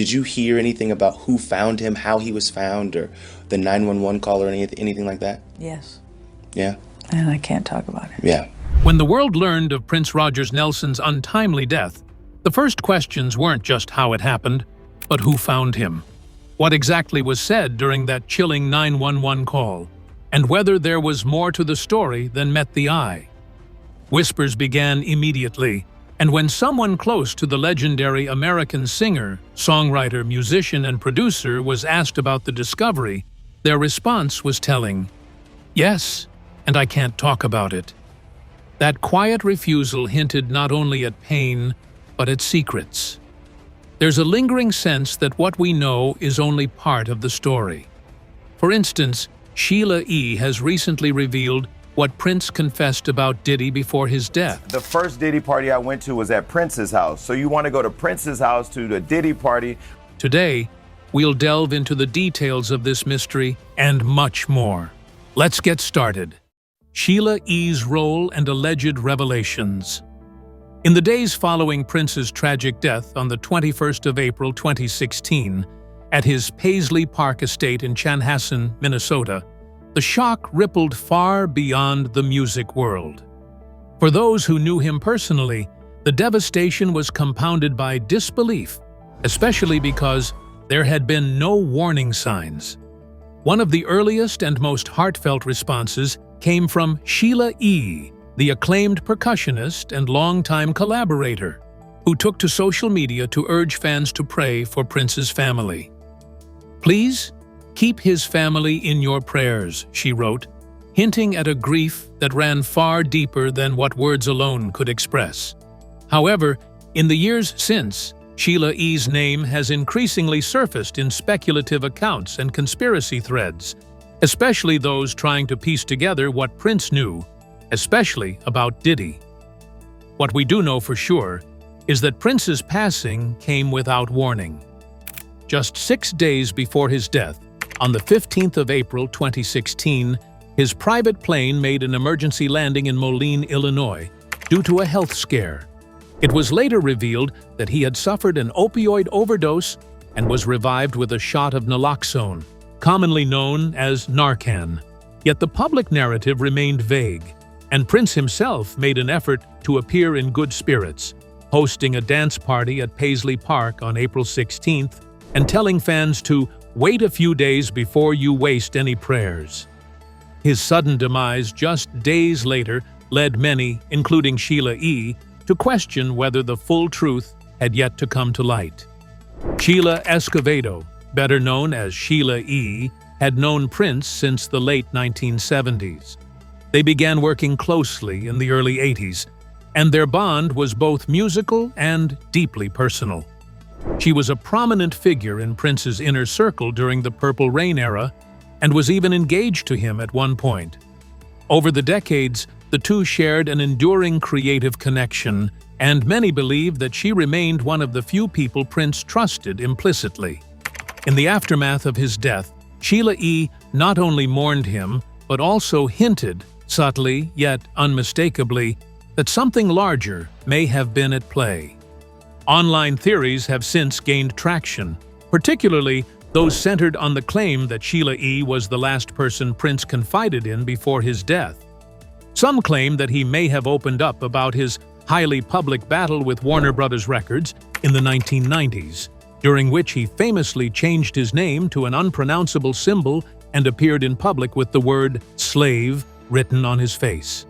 Did you hear anything about who found him, how he was found, or the 911 call or anything like that? Yes. Yeah? And I can't talk about it. Yeah. When the world learned of Prince Rogers Nelson's untimely death, the first questions weren't just how it happened, but who found him. What exactly was said during that chilling 911 call, and whether there was more to the story than met the eye. Whispers began immediately, and when someone close to the legendary American singer, songwriter, musician, and producer was asked about the discovery, their response was telling. Yes, and I can't talk about it. That quiet refusal hinted not only at pain, but at secrets. There's a lingering sense that what we know is only part of the story. For instance, Sheila E. has recently revealed what Prince confessed about Diddy before his death. The first Diddy party I went to was at Prince's house. So you want to go to Prince's house to the Diddy party. Today, we'll delve into the details of this mystery and much more. Let's get started. Sheila E.'s role and alleged revelations. In the days following Prince's tragic death on the 21st of April 2016, at his Paisley Park estate in Chanhassen, Minnesota, the shock rippled far beyond the music world. For those who knew him personally, the devastation was compounded by disbelief, especially because there had been no warning signs. One of the earliest and most heartfelt responses came from Sheila E., the acclaimed percussionist and longtime collaborator, who took to social media to urge fans to pray for Prince's family. Please, keep his family in your prayers, she wrote, hinting at a grief that ran far deeper than what words alone could express. However, in the years since, Sheila E.'s name has increasingly surfaced in speculative accounts and conspiracy threads, especially those trying to piece together what Prince knew, especially about Diddy. What we do know for sure is that Prince's passing came without warning. Just 6 days before his death, on the 15th of April 2016, his private plane made an emergency landing in Moline, Illinois, due to a health scare. It was later revealed that he had suffered an opioid overdose and was revived with a shot of naloxone, commonly known as Narcan. Yet the public narrative remained vague, and Prince himself made an effort to appear in good spirits, hosting a dance party at Paisley Park on April 16th and telling fans to wait a few days before you waste any prayers. His sudden demise just days later led many, including Sheila E., to question whether the full truth had yet to come to light. Sheila Escovedo, better known as Sheila E., had known Prince since the late 1970s. They began working closely in the early 80s, and their bond was both musical and deeply personal. She was a prominent figure in Prince's inner circle during the Purple Rain era and was even engaged to him at one point. Over the decades, the two shared an enduring creative connection, and many believe that she remained one of the few people Prince trusted implicitly. In the aftermath of his death, Sheila E. not only mourned him, but also hinted, subtly yet unmistakably, that something larger may have been at play. Online theories have since gained traction, particularly those centered on the claim that Sheila E. was the last person Prince confided in before his death. Some claim that he may have opened up about his highly public battle with Warner Brothers Records in the 1990s, during which he famously changed his name to an unpronounceable symbol and appeared in public with the word "slave" written on his face.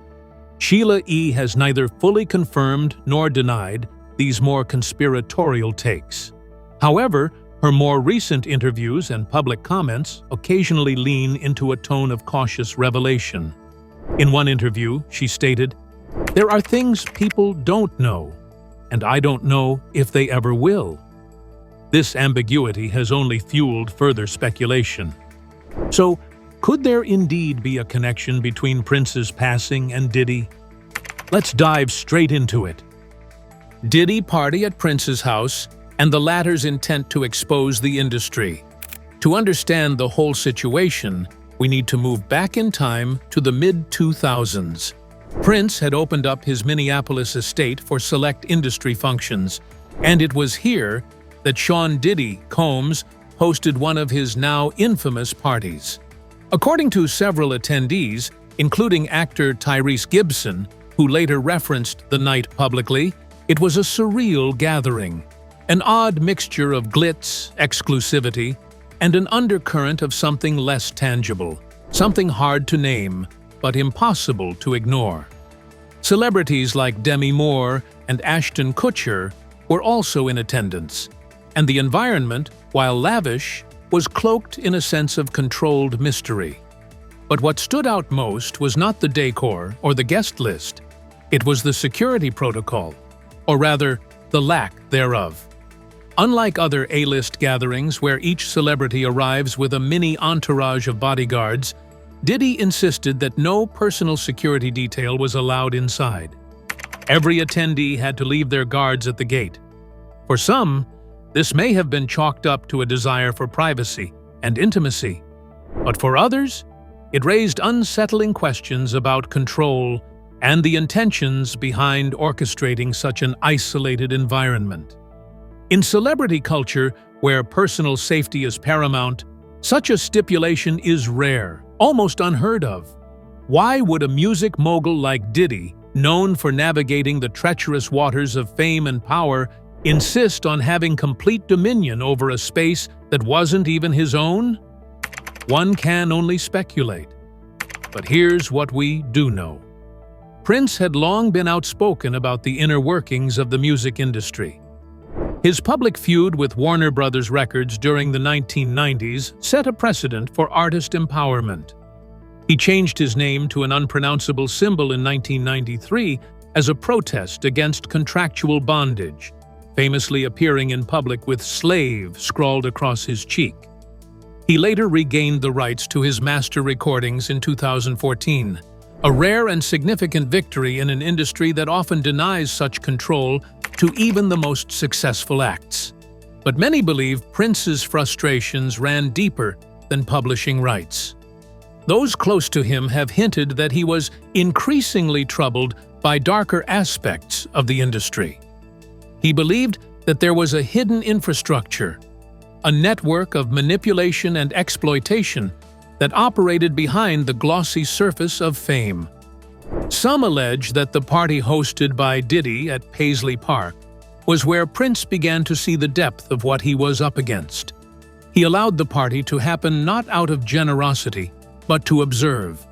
Sheila E. has neither fully confirmed nor denied these more conspiratorial takes. However, her more recent interviews and public comments occasionally lean into a tone of cautious revelation. In one interview, she stated, "There are things people don't know, and I don't know if they ever will." This ambiguity has only fueled further speculation. So, could there indeed be a connection between Prince's passing and Diddy? Let's dive straight into it. Diddy party at Prince's house and the latter's intent to expose the industry. To understand the whole situation, we need to move back in time to the mid-2000s. Prince had opened up his Minneapolis estate for select industry functions, and it was here that Sean Diddy Combs hosted one of his now infamous parties. According to several attendees, including actor Tyrese Gibson, who later referenced the night publicly, it was a surreal gathering, an odd mixture of glitz, exclusivity, and an undercurrent of something less tangible, something hard to name, but impossible to ignore. Celebrities like Demi Moore and Ashton Kutcher were also in attendance, and the environment, while lavish, was cloaked in a sense of controlled mystery. But what stood out most was not the decor or the guest list. It was the security protocol, or rather, the lack thereof. Unlike other A-list gatherings where each celebrity arrives with a mini entourage of bodyguards, Diddy insisted that no personal security detail was allowed inside. Every attendee had to leave their guards at the gate. For some, this may have been chalked up to a desire for privacy and intimacy, but for others, it raised unsettling questions about control and the intentions behind orchestrating such an isolated environment. In celebrity culture, where personal safety is paramount, such a stipulation is rare, almost unheard of. Why would a music mogul like Diddy, known for navigating the treacherous waters of fame and power, insist on having complete dominion over a space that wasn't even his own? One can only speculate. But here's what we do know. Prince had long been outspoken about the inner workings of the music industry. His public feud with Warner Brothers Records during the 1990s set a precedent for artist empowerment. He changed his name to an unpronounceable symbol in 1993 as a protest against contractual bondage, famously appearing in public with "slave" scrawled across his cheek. He later regained the rights to his master recordings in 2014, a rare and significant victory in an industry that often denies such control to even the most successful acts. But many believe Prince's frustrations ran deeper than publishing rights. Those close to him have hinted that he was increasingly troubled by darker aspects of the industry. He believed that there was a hidden infrastructure, a network of manipulation and exploitation that operated behind the glossy surface of fame. Some allege that the party hosted by Diddy at Paisley Park was where Prince began to see the depth of what he was up against. He allowed the party to happen not out of generosity, but to observe,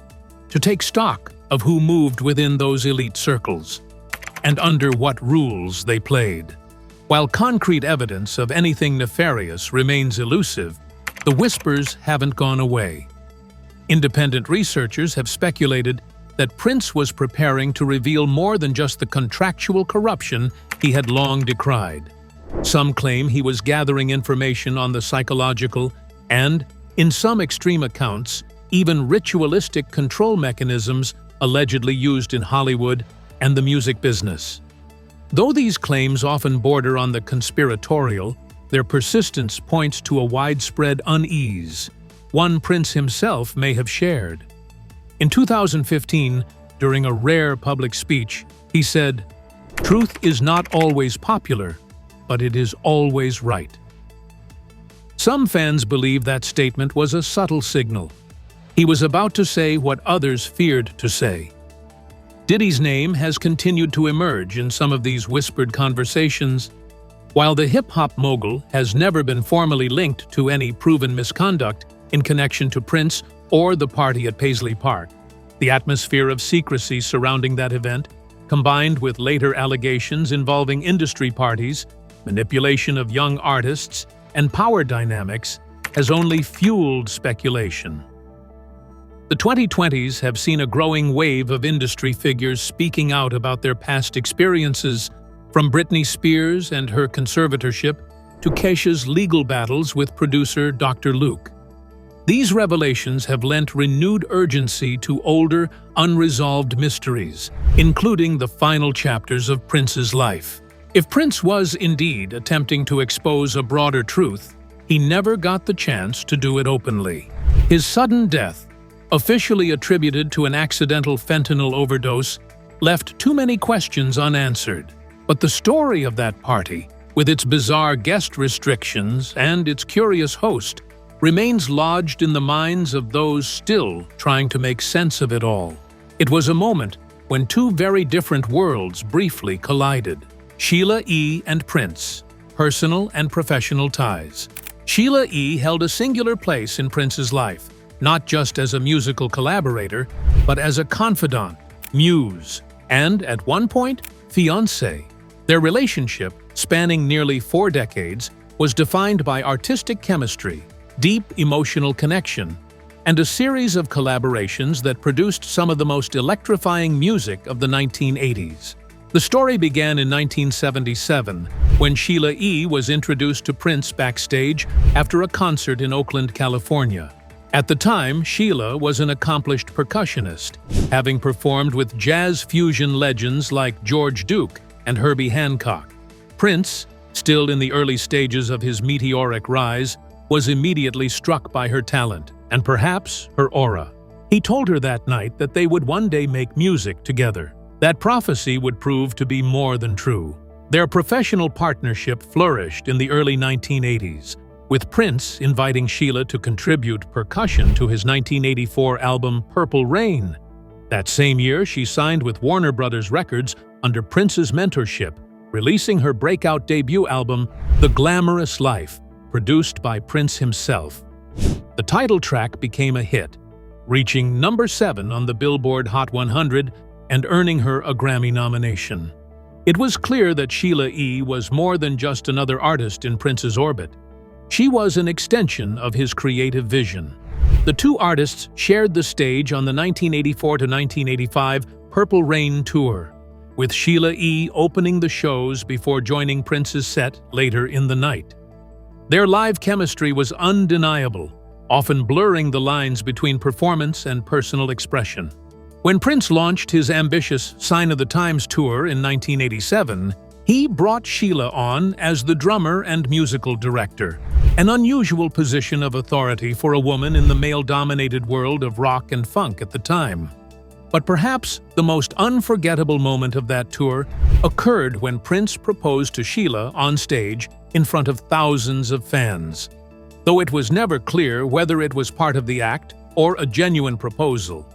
to take stock of who moved within those elite circles, and under what rules they played. While concrete evidence of anything nefarious remains elusive, the whispers haven't gone away. Independent researchers have speculated that Prince was preparing to reveal more than just the contractual corruption he had long decried. Some claim he was gathering information on the psychological and, in some extreme accounts, even ritualistic control mechanisms allegedly used in Hollywood and the music business. Though these claims often border on the conspiratorial, their persistence points to a widespread unease, one Prince himself may have shared. In 2015, during a rare public speech, he said, "Truth is not always popular, but it is always right." Some fans believe that statement was a subtle signal. He was about to say what others feared to say. Diddy's name has continued to emerge in some of these whispered conversations. While the hip-hop mogul has never been formally linked to any proven misconduct in connection to Prince or the party at Paisley Park, the atmosphere of secrecy surrounding that event, combined with later allegations involving industry parties, manipulation of young artists, and power dynamics, has only fueled speculation. The 2020s have seen a growing wave of industry figures speaking out about their past experiences, from Britney Spears and her conservatorship to Kesha's legal battles with producer Dr. Luke. These revelations have lent renewed urgency to older, unresolved mysteries, including the final chapters of Prince's life. If Prince was indeed attempting to expose a broader truth, he never got the chance to do it openly. His sudden death, officially attributed to an accidental fentanyl overdose, left too many questions unanswered. But the story of that party, with its bizarre guest restrictions and its curious host, remains lodged in the minds of those still trying to make sense of it all. It was a moment when two very different worlds briefly collided. Sheila E. and Prince, personal and professional ties. Sheila E. held a singular place in Prince's life, not just as a musical collaborator, but as a confidant, muse, and, at one point, fiancé. Their relationship, spanning nearly 4 decades, was defined by artistic chemistry, deep emotional connection, and a series of collaborations that produced some of the most electrifying music of the 1980s. The story began in 1977, when Sheila E. was introduced to Prince backstage after a concert in Oakland, California. At the time, Sheila was an accomplished percussionist, having performed with jazz fusion legends like George Duke and Herbie Hancock. Prince, still in the early stages of his meteoric rise, was immediately struck by her talent and perhaps her aura. He told her that night that they would one day make music together. That prophecy would prove to be more than true. Their professional partnership flourished in the early 1980s, with Prince inviting Sheila to contribute percussion to his 1984 album Purple Rain. That same year, she signed with Warner Brothers Records under Prince's mentorship, releasing her breakout debut album, The Glamorous Life, produced by Prince himself. The title track became a hit, reaching number 7 on the Billboard Hot 100 and earning her a Grammy nomination. It was clear that Sheila E. was more than just another artist in Prince's orbit. She was an extension of his creative vision. The two artists shared the stage on the 1984 to 1985 Purple Rain tour, with Sheila E. opening the shows before joining Prince's set later in the night. Their live chemistry was undeniable, often blurring the lines between performance and personal expression. When Prince launched his ambitious Sign of the Times tour in 1987, he brought Sheila on as the drummer and musical director, an unusual position of authority for a woman in the male-dominated world of rock and funk at the time. But perhaps the most unforgettable moment of that tour occurred when Prince proposed to Sheila on stage in front of thousands of fans. Though it was never clear whether it was part of the act or a genuine proposal,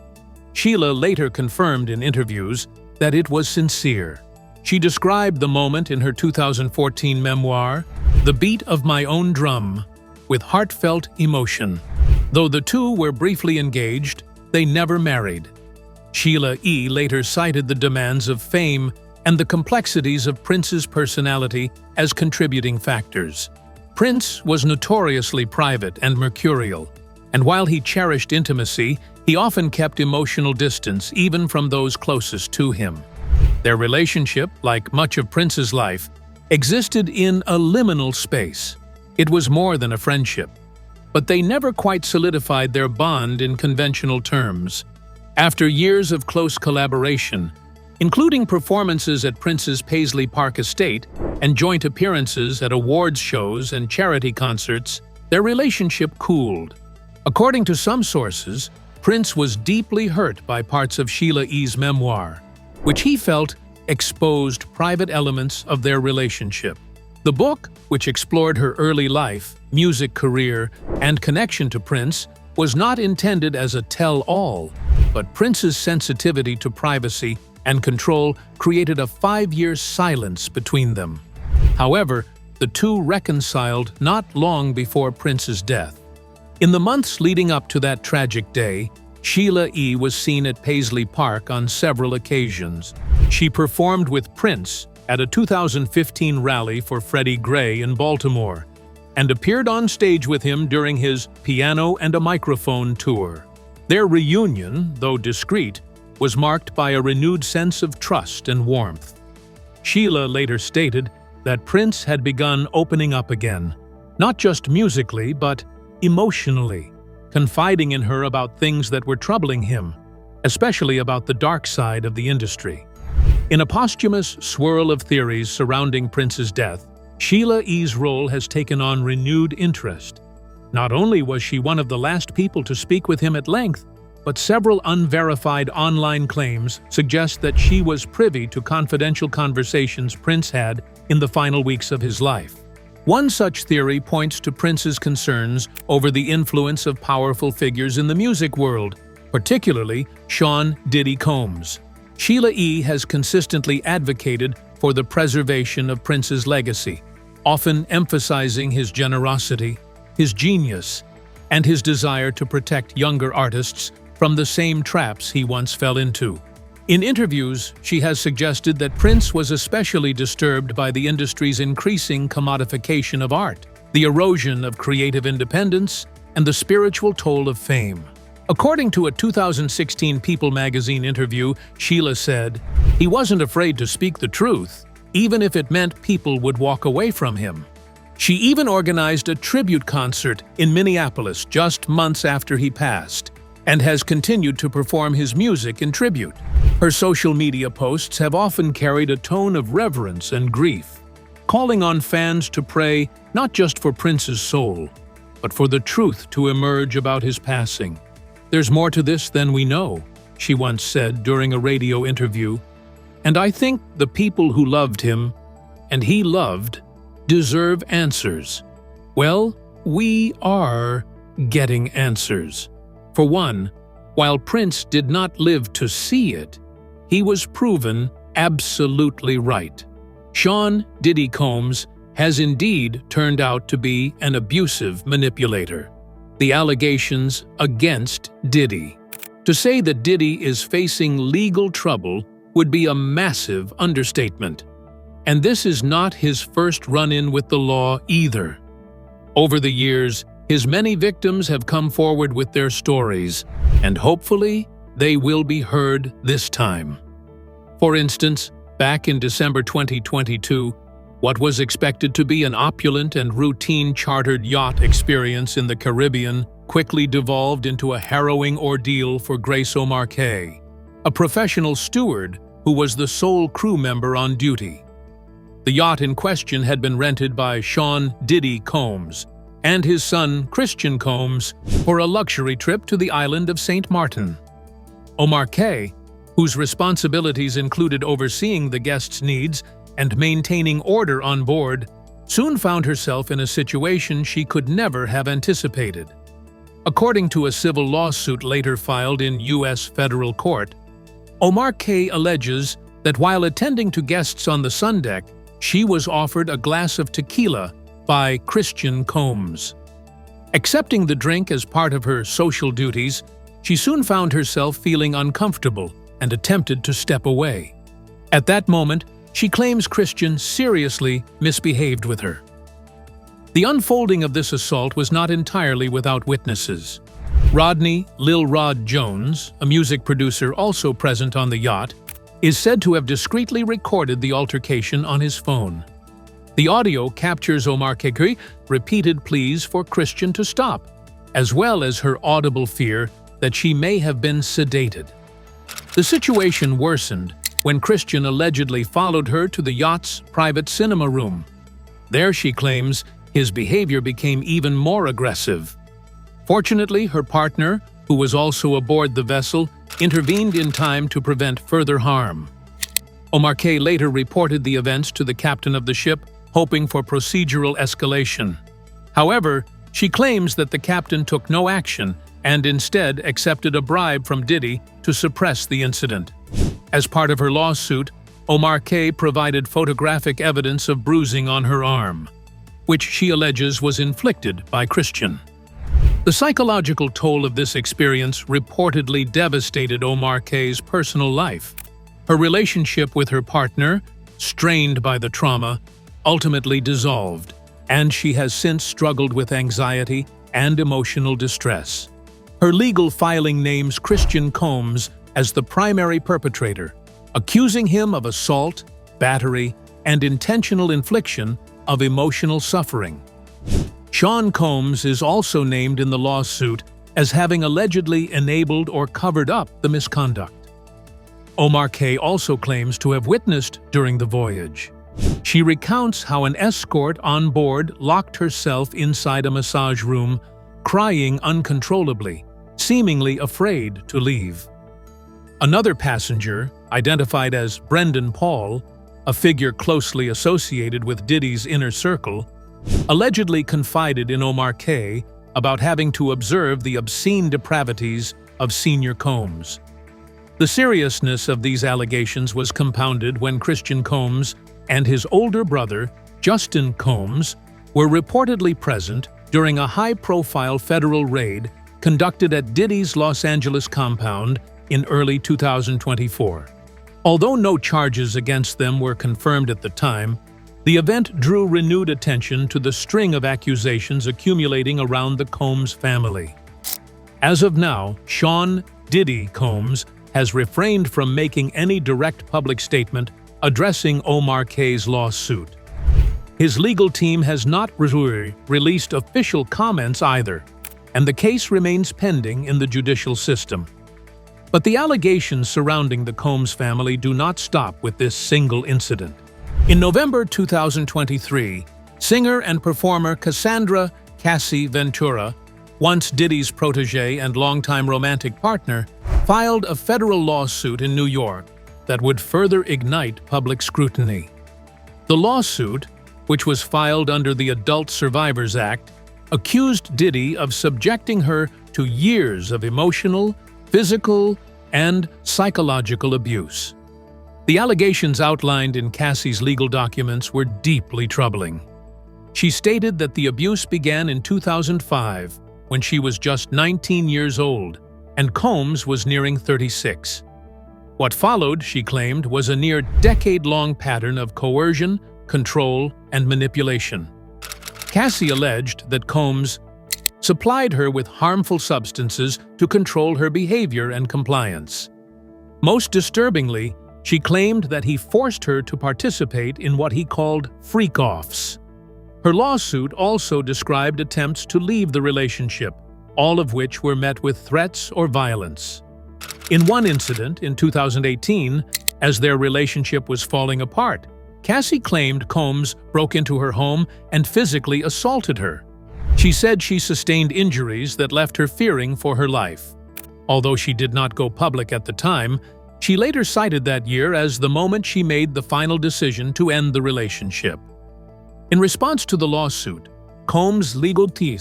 Sheila later confirmed in interviews that it was sincere. She described the moment in her 2014 memoir, The Beat of My Own Drum, with heartfelt emotion. Though the two were briefly engaged, they never married. Sheila E. later cited the demands of fame and the complexities of Prince's personality as contributing factors. Prince was notoriously private and mercurial, and while he cherished intimacy, he often kept emotional distance even from those closest to him. Their relationship, like much of Prince's life, existed in a liminal space. It was more than a friendship, but they never quite solidified their bond in conventional terms. After years of close collaboration, including performances at Prince's Paisley Park estate and joint appearances at awards shows and charity concerts, their relationship cooled. According to some sources, Prince was deeply hurt by parts of Sheila E.'s memoir, which he felt exposed private elements of their relationship. The book, which explored her early life, music career, and connection to Prince, was not intended as a tell-all, but Prince's sensitivity to privacy and control created a 5-year silence between them. However, the two reconciled not long before Prince's death. In the months leading up to that tragic day, Sheila E. was seen at Paisley Park on several occasions. She performed with Prince at a 2015 rally for Freddie Gray in Baltimore, and appeared on stage with him during his Piano and a Microphone tour. Their reunion, though discreet, was marked by a renewed sense of trust and warmth. Sheila later stated that Prince had begun opening up again, not just musically but emotionally, confiding in her about things that were troubling him, especially about the dark side of the industry. In a posthumous swirl of theories surrounding Prince's death, Sheila E.'s role has taken on renewed interest. Not only was she one of the last people to speak with him at length, but several unverified online claims suggest that she was privy to confidential conversations Prince had in the final weeks of his life. One such theory points to Prince's concerns over the influence of powerful figures in the music world, particularly Sean "Diddy" Combs. Sheila E. has consistently advocated for the preservation of Prince's legacy, often emphasizing his generosity, his genius, and his desire to protect younger artists from the same traps he once fell into. In interviews, she has suggested that Prince was especially disturbed by the industry's increasing commodification of art, the erosion of creative independence, and the spiritual toll of fame. According to a 2016 People magazine interview, Sheila said, "He wasn't afraid to speak the truth, even if it meant people would walk away from him." She even organized a tribute concert in Minneapolis just months after he passed, and has continued to perform his music in tribute. Her social media posts have often carried a tone of reverence and grief, calling on fans to pray not just for Prince's soul, but for the truth to emerge about his passing. "There's more to this than we know," she once said during a radio interview, "and I think the people who loved him, and he loved, deserve answers." Well, we are getting answers. For one, while Prince did not live to see it, he was proven absolutely right. Sean "Diddy" Combs has indeed turned out to be an abusive manipulator. The allegations against Diddy. To say that Diddy is facing legal trouble would be a massive understatement. And this is not his first run-in with the law either. Over the years, his many victims have come forward with their stories, and hopefully they will be heard this time. For instance, back in December 2022, what was expected to be an opulent and routine chartered yacht experience in the Caribbean quickly devolved into a harrowing ordeal for Grace O'Marcaigh, a professional steward who was the sole crew member on duty. The yacht in question had been rented by Sean "Diddy" Combs and his son Christian Combs for a luxury trip to the island of St. Martin. O'Marcaigh, whose responsibilities included overseeing the guests' needs and maintaining order on board, soon found herself in a situation she could never have anticipated. According to a civil lawsuit later filed in U.S. federal court, O'Marcaigh alleges that while attending to guests on the sun deck, she was offered a glass of tequila by Christian Combs. Accepting the drink as part of her social duties, she soon found herself feeling uncomfortable and attempted to step away. At that moment, she claims Christian seriously misbehaved with her. The unfolding of this assault was not entirely without witnesses. Rodney "Lil Rod" Jones, a music producer also present on the yacht, is said to have discreetly recorded the altercation on his phone. The audio captures O'Marcaigh's repeated pleas for Christian to stop, as well as her audible fear that she may have been sedated. The situation worsened when Christian allegedly followed her to the yacht's private cinema room. There, she claims, his behavior became even more aggressive. Fortunately, her partner, who was also aboard the vessel, intervened in time to prevent further harm. O'Marcaigh later reported the events to the captain of the ship, hoping for procedural escalation. However, she claims that the captain took no action and instead accepted a bribe from Diddy to suppress the incident. As part of her lawsuit, O'Marcaigh provided photographic evidence of bruising on her arm, which she alleges was inflicted by Christian. The psychological toll of this experience reportedly devastated O'Marcaigh's personal life. Her relationship with her partner, strained by the trauma, ultimately dissolved, and she has since struggled with anxiety and emotional distress. Her legal filing names Christian Combs as the primary perpetrator, accusing him of assault, battery, and intentional infliction of emotional suffering. Sean Combs is also named in the lawsuit as having allegedly enabled or covered up the misconduct. O'Marcaigh also claims to have witnessed during the voyage. She recounts how an escort on board locked herself inside a massage room, crying uncontrollably, seemingly afraid to leave. Another passenger, identified as Brendan Paul, a figure closely associated with Diddy's inner circle, allegedly confided in Omar K. about having to observe the obscene depravities of Senior Combs. The seriousness of these allegations was compounded when Christian Combs and his older brother, Justin Combs, were reportedly present during a high-profile federal raid conducted at Diddy's Los Angeles compound in early 2024. Although no charges against them were confirmed at the time, the event drew renewed attention to the string of accusations accumulating around the Combs family. As of now, Sean "Diddy" Combs has refrained from making any direct public statement addressing Omar K.'s lawsuit. His legal team has not released official comments either, and the case remains pending in the judicial system. But the allegations surrounding the Combs family do not stop with this single incident. In November 2023, singer and performer Cassandra "Cassie" Ventura, once Diddy's protege and longtime romantic partner, filed a federal lawsuit in New York that would further ignite public scrutiny. The lawsuit, which was filed under the Adult Survivors Act, accused Diddy of subjecting her to years of emotional, physical, and psychological abuse. The allegations outlined in Cassie's legal documents were deeply troubling. She stated that the abuse began in 2005, when she was just 19 years old, and Combs was nearing 36. What followed, she claimed, was a near decade-long pattern of coercion, control, and manipulation. Cassie alleged that Combs supplied her with harmful substances to control her behavior and compliance. Most disturbingly, she claimed that he forced her to participate in what he called freak-offs. Her lawsuit also described attempts to leave the relationship, all of which were met with threats or violence. In one incident, in 2018, as their relationship was falling apart, Cassie claimed Combs broke into her home and physically assaulted her. She said she sustained injuries that left her fearing for her life. Although she did not go public at the time, she later cited that year as the moment she made the final decision to end the relationship. In response to the lawsuit, Combs' legal team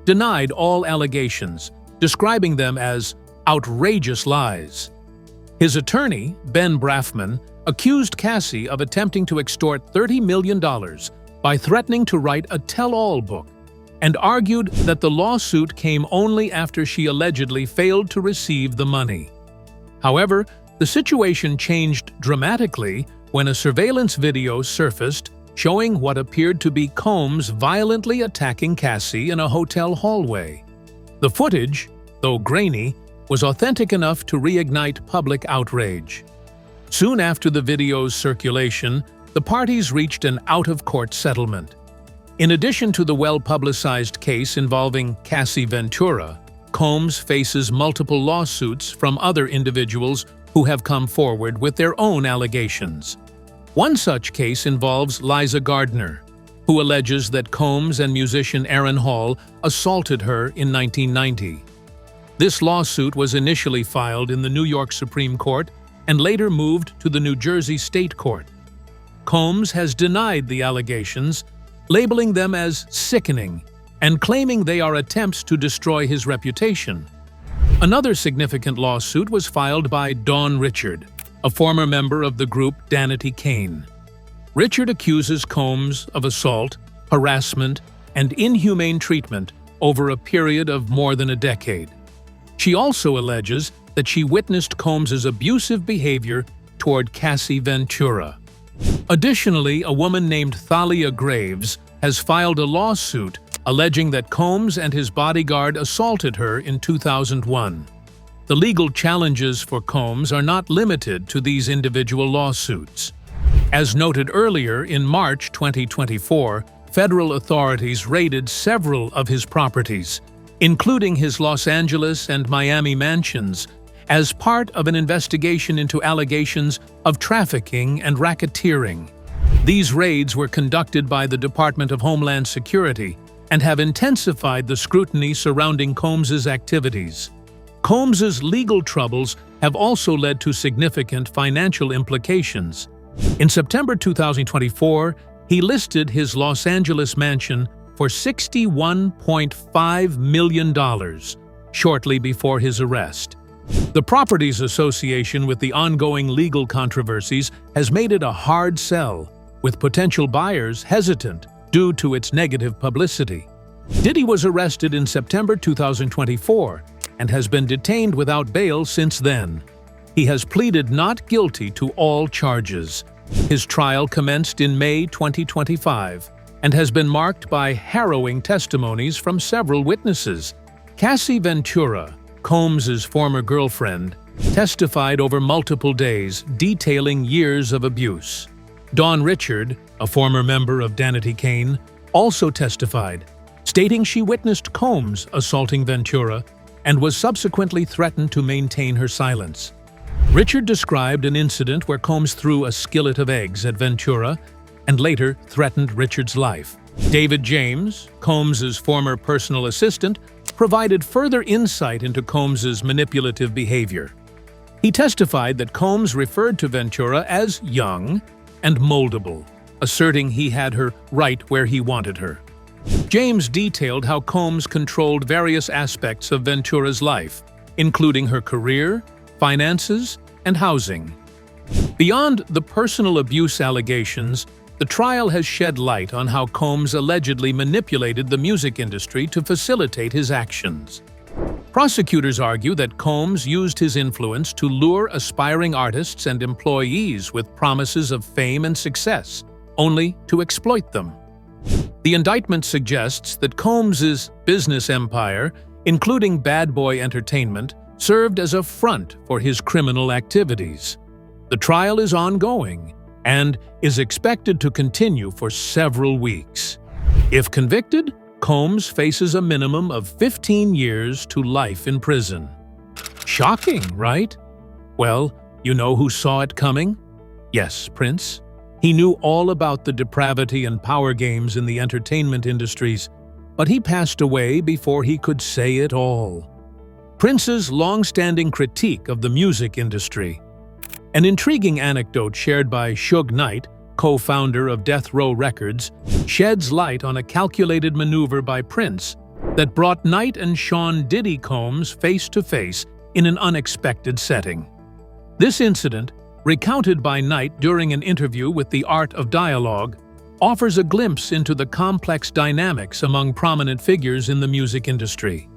denied all allegations, describing them as outrageous lies. His attorney, Ben Braffman, accused Cassie of attempting to extort $30 million by threatening to write a tell-all book, and argued that the lawsuit came only after she allegedly failed to receive the money. However, the situation changed dramatically when a surveillance video surfaced showing what appeared to be Combs violently attacking Cassie in a hotel hallway. The footage, though grainy, was authentic enough to reignite public outrage. Soon after the video's circulation, the parties reached an out-of-court settlement. In addition to the well-publicized case involving Cassie Ventura, Combs faces multiple lawsuits from other individuals who have come forward with their own allegations. One such case involves Liza Gardner, who alleges that Combs and musician Aaron Hall assaulted her in 1990. This lawsuit was initially filed in the New York Supreme Court and later moved to the New Jersey State Court. Combs has denied the allegations, labeling them as sickening and claiming they are attempts to destroy his reputation. Another significant lawsuit was filed by Dawn Richard, a former member of the group Danity Kane. Richard accuses Combs of assault, harassment, and inhumane treatment over a period of more than a decade. She also alleges that she witnessed Combs's abusive behavior toward Cassie Ventura. Additionally, a woman named Thalia Graves has filed a lawsuit alleging that Combs and his bodyguard assaulted her in 2001. The legal challenges for Combs are not limited to these individual lawsuits. As noted earlier, in March 2024, federal authorities raided several of his properties, including his Los Angeles and Miami mansions, as part of an investigation into allegations of trafficking and racketeering. These raids were conducted by the Department of Homeland Security and have intensified the scrutiny surrounding Combs's activities. Combs's legal troubles have also led to significant financial implications. In September 2024, he listed his Los Angeles mansion for $61.5 million, shortly before his arrest. The Properties Association, with the ongoing legal controversies, has made it a hard sell, with potential buyers hesitant due to its negative publicity. Diddy was arrested in September 2024 and has been detained without bail since then. He has pleaded not guilty to all charges. His trial commenced in May 2025 and has been marked by harrowing testimonies from several witnesses. Cassie Ventura, Combs's former girlfriend, testified over multiple days, detailing years of abuse. Dawn Richard, a former member of Danity Kane, also testified, stating she witnessed Combs assaulting Ventura and was subsequently threatened to maintain her silence. Richard described an incident where Combs threw a skillet of eggs at Ventura and later threatened Richard's life. David James, Combs's former personal assistant, provided further insight into Combs's manipulative behavior. He testified that Combs referred to Ventura as young and moldable, asserting he had her right where he wanted her. James detailed how Combs controlled various aspects of Ventura's life, including her career, finances, and housing. Beyond the personal abuse allegations, the trial has shed light on how Combs allegedly manipulated the music industry to facilitate his actions. Prosecutors argue that Combs used his influence to lure aspiring artists and employees with promises of fame and success, only to exploit them. The indictment suggests that Combs's business empire, including Bad Boy Entertainment, served as a front for his criminal activities. The trial is ongoing and is expected to continue for several weeks. If convicted, Combs faces a minimum of 15 years to life in prison. Shocking, right? Well, you know who saw it coming? Yes, Prince. He knew all about the depravity and power games in the entertainment industries, but he passed away before he could say it all. Prince's long-standing critique of the music industry. An intriguing anecdote shared by Suge Knight, co-founder of Death Row Records, sheds light on a calculated maneuver by Prince that brought Knight and Sean Diddy Combs face-to-face in an unexpected setting. This incident, recounted by Knight during an interview with The Art of Dialogue, offers a glimpse into the complex dynamics among prominent figures in the music industry.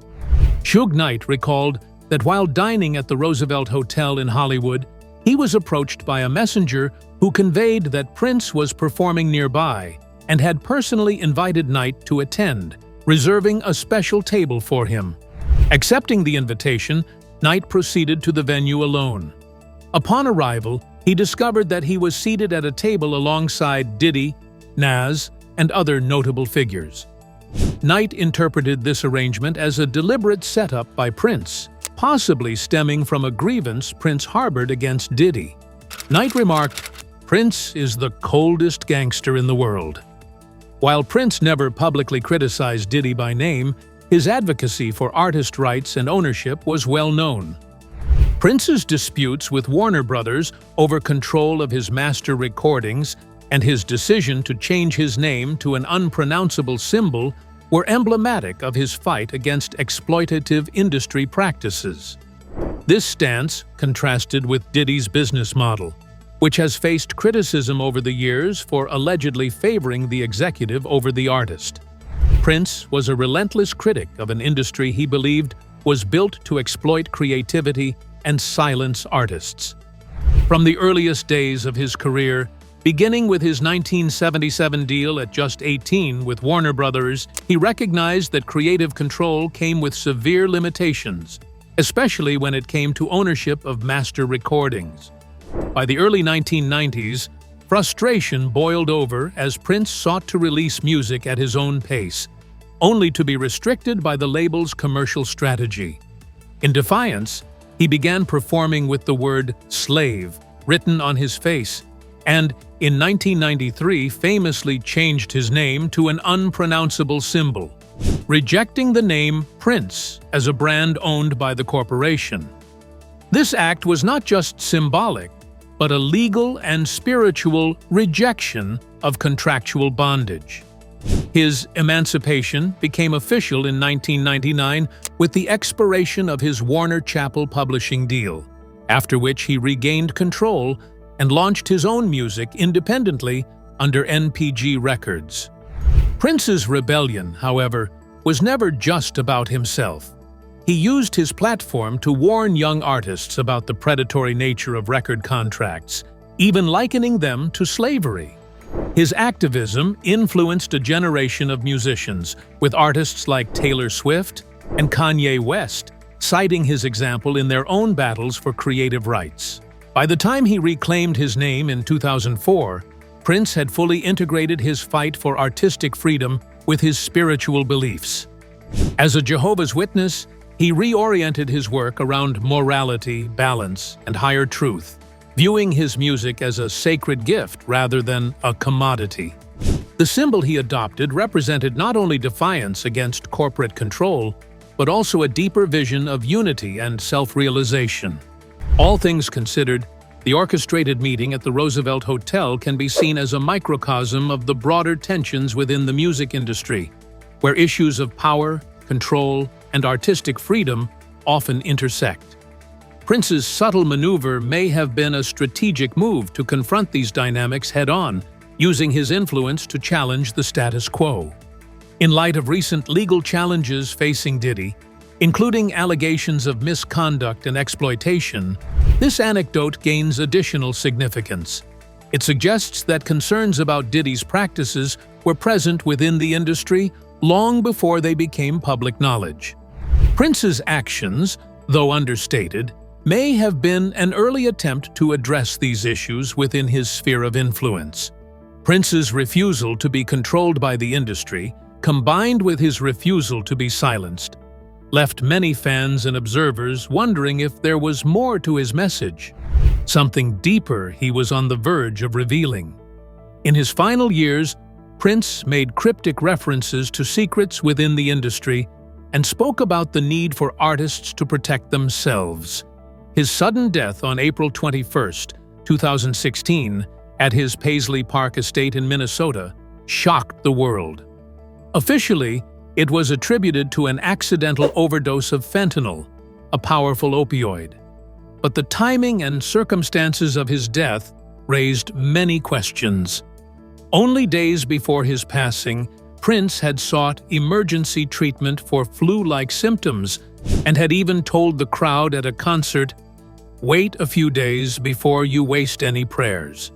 Suge Knight recalled that while dining at the Roosevelt Hotel in Hollywood, he was approached by a messenger who conveyed that Prince was performing nearby and had personally invited Knight to attend, reserving a special table for him. Accepting the invitation, Knight proceeded to the venue alone. Upon arrival, he discovered that he was seated at a table alongside Diddy, Nas, and other notable figures. Knight interpreted this arrangement as a deliberate setup by Prince, possibly stemming from a grievance Prince harbored against Diddy. Knight remarked, "Prince is the coldest gangster in the world." While Prince never publicly criticized Diddy by name, his advocacy for artist rights and ownership was well known. Prince's disputes with Warner Brothers over control of his master recordings and his decision to change his name to an unpronounceable symbol were emblematic of his fight against exploitative industry practices. This stance contrasted with Diddy's business model, which has faced criticism over the years for allegedly favoring the executive over the artist. Prince was a relentless critic of an industry he believed was built to exploit creativity and silence artists. From the earliest days of his career, beginning with his 1977 deal at just 18 with Warner Brothers, he recognized that creative control came with severe limitations, especially when it came to ownership of master recordings. By the early 1990s, frustration boiled over as Prince sought to release music at his own pace, only to be restricted by the label's commercial strategy. In defiance, he began performing with the word "slave" written on his face, and in 1993 famously changed his name to an unpronounceable symbol. rejecting the name Prince as a brand owned by the corporation. This act was not just symbolic, but a legal and spiritual rejection of contractual bondage. His emancipation became official in 1999 with the expiration of his Warner Chappell publishing deal, after which he regained control and launched his own music independently under NPG Records. Prince's rebellion, however, was never just about himself. He used his platform to warn young artists about the predatory nature of record contracts, even likening them to slavery. His activism influenced a generation of musicians, with artists like Taylor Swift and Kanye West citing his example in their own battles for creative rights. By the time he reclaimed his name in 2004, Prince had fully integrated his fight for artistic freedom with his spiritual beliefs. As a Jehovah's Witness, he reoriented his work around morality, balance, and higher truth, viewing his music as a sacred gift rather than a commodity. The symbol he adopted represented not only defiance against corporate control, but also a deeper vision of unity and self-realization. All things considered, the orchestrated meeting at the Roosevelt Hotel can be seen as a microcosm of the broader tensions within the music industry, where issues of power, control, and artistic freedom often intersect. Prince's subtle maneuver may have been a strategic move to confront these dynamics head-on, using his influence to challenge the status quo. In light of recent legal challenges facing Diddy, including allegations of misconduct and exploitation, this anecdote gains additional significance. It suggests that concerns about Diddy's practices were present within the industry long before they became public knowledge. Prince's actions, though understated, may have been an early attempt to address these issues within his sphere of influence. Prince's refusal to be controlled by the industry, combined with his refusal to be silenced, left many fans and observers wondering if there was more to his message, something deeper he was on the verge of revealing. In his final years, Prince made cryptic references to secrets within the industry and spoke about the need for artists to protect themselves. His sudden death on April 21, 2016, at his Paisley Park estate in Minnesota, shocked the world. Officially, it was attributed to an accidental overdose of fentanyl, a powerful opioid. But the timing and circumstances of his death raised many questions. Only days before his passing, Prince had sought emergency treatment for flu-like symptoms and had even told the crowd at a concert, "Wait a few days before you waste any prayers."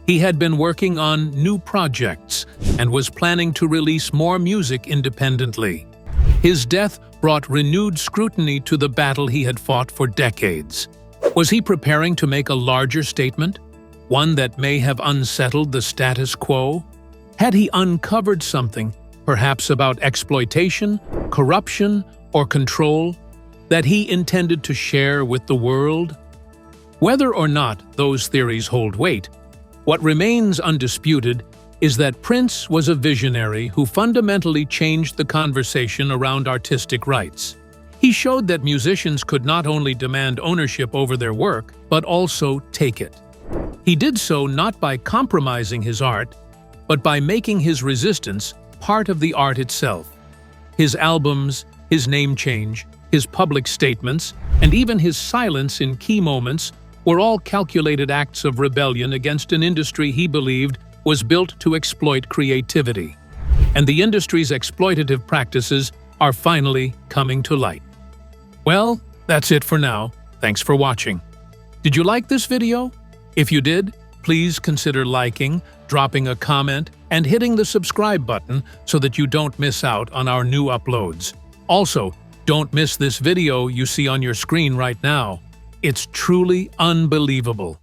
He had been working on new projects and was planning to release more music independently. His death brought renewed scrutiny to the battle he had fought for decades. Was he preparing to make a larger statement? One that may have unsettled the status quo? Had he uncovered something, perhaps about exploitation, corruption, or control, that he intended to share with the world? Whether or not those theories hold weight, what remains undisputed is that Prince was a visionary who fundamentally changed the conversation around artistic rights. He showed that musicians could not only demand ownership over their work, but also take it. He did so not by compromising his art, but by making his resistance part of the art itself. His albums, his name change, his public statements, and even his silence in key moments were all calculated acts of rebellion against an industry he believed was built to exploit creativity. And the industry's exploitative practices are finally coming to light. Well, that's it for now. Thanks for watching. Did you like this video? If you did, please consider liking, dropping a comment, and hitting the subscribe button so that you don't miss out on our new uploads. Also, don't miss this video you see on your screen right now. It's truly unbelievable.